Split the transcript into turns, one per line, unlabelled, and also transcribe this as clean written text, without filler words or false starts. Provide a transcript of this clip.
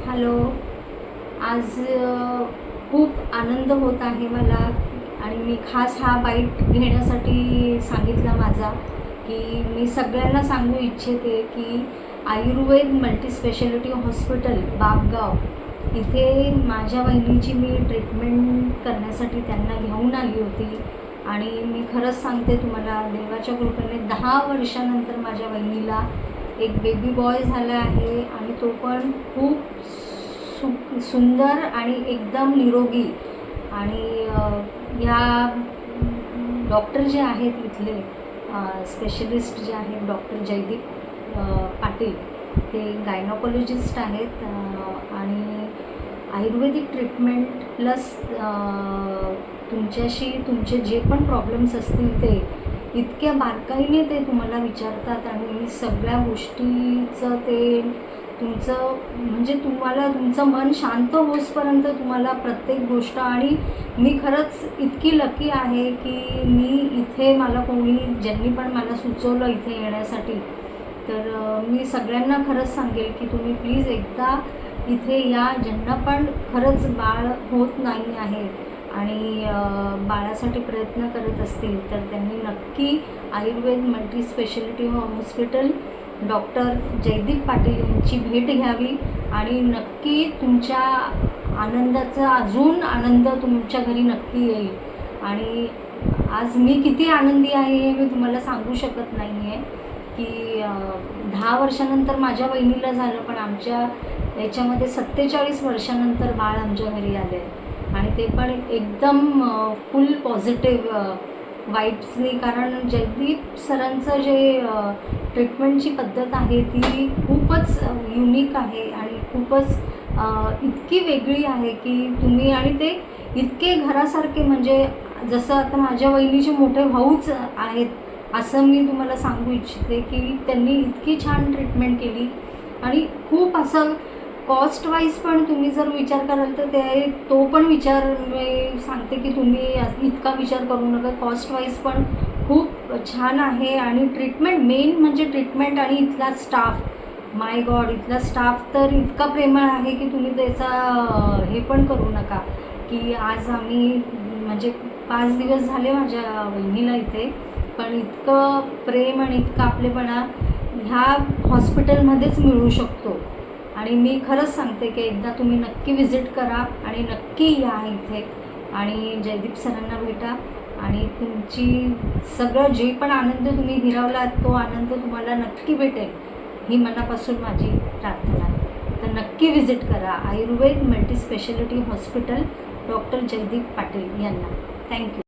Hello. आज खूप आनंद होत आहे मला आणि मी खास हा बाईट घेण्यासाठी सांगितला माझा की मी सगळ्यांना सांगू इच्छिते की आयुर्वेद मल्टीस्पेशालिटी हॉस्पिटल बापगाव इथे माझ्या बहिणीची मी ट्रीटमेंट करण्यासाठी त्यांना घेऊन आली होती. आणि मी खरंच सांगते तुम्हाला, देवाच्या कृपेने 10 वर्षानंतर माझ्या बहिणीला एक बेबी बॉय झाला आहे आणि तो पण खूप सुंदर आणि एकदम निरोगी. आणि या डॉक्टर जे आहेत इथले स्पेशलिस्ट जे आहेत डॉक्टर जयदीप पाटील, ते गायनोकॉलॉजिस्ट आहेत आणि आयुर्वेदिक ट्रीटमेंट प्लस तुमचे जे पण प्रॉब्लेम्स असतील ते इतक्या बारकाईने ते तुम्हाला विचारतात आणि सगळ्या गोष्टीचं ते तुमचं म्हणजे तुम्हाला तुमचं मन शांत होईपर्यंत तुम्हाला प्रत्येक गोष्ट. आणि मी खरंच इतकी लकी आहे की मी इथे मला ज्यांनी पण मला सुचवलं इथे येण्यासाठी, तर मी सगळ्यांना खरंच सांगेल की तुम्ही प्लीज एकदा इथे या. ज्यांना पण खरंच बाळ होत नाही आहे आणि बाळासाठी प्रयत्न करत असतील तर त्यांनी नक्की Ayurved multispeciality hospital doctor Jaydeep Patil यांची भेट घ्यावी आणि नक्की तुमच्या आनंदाचा अजून आनंद तुमच्या घरी नक्की येईल. आणि आज मी किती आनंदी आहे हे मी तुम्हाला सांगू शकत नाही आहे की 10 वर्षानंतर माझ्या बहिणीला झालं, पण आमच्या याच्यामध्ये 47 वर्षानंतर बाळ आमच्या घरी आले आणि ते पण एकदम फुल पॉझिटिव्ह वाईब्सनी. कारण जयदीप सरांचं जे ट्रीटमेंटची पद्धत आहे ती खूपच युनिक आहे आणि खूपच इतकी वेगळी आहे की तुम्ही आणि ते इतके घरासारखे, म्हणजे जसं आता माझ्या बहिणीचे मोठे भाऊच आहेत असं मी तुम्हाला सांगू इच्छिते की त्यांनी इतकी छान ट्रीटमेंट केली. आणि खूप असं कॉस्ट वाईज पण तुम्ही जर विचार कराल तर तो पण विचार मी सांगते की तुम्ही इतका विचार करू नका. कॉस्ट वाईज पण खूप छान आहे आणि ट्रीटमेंट मेन म्हणजे ट्रीटमेंट आणि इथला स्टाफ, माय गॉड, इथला स्टाफ तर इतका प्रेमळ आहे की तुम्ही त्याचा हे पण करू नका. की आज आम्ही म्हणजे 5 दिवस झाले माझ्या बहिणीला इथे, पण इतकं प्रेम आणि इतकं आपलेपणा ह्या हॉस्पिटलमध्येच मिळू शकतो. आणि मी खरंच सांगते की एकदा तुम्ही नक्की विजिट करा आणि नक्की या इथे आणि जयदीप सरांना भेटा आणि तुमची सगळं जे पण आनंद तुम्ही हिरावलात तो आनंद तुम्हाला नक्की भेटेल ही मनापासून माझी प्रार्थना आहे. तर नक्की विजिट करा Ayurved multispeciality hospital doctor Jaydeep Patil यांना. थँक्यू.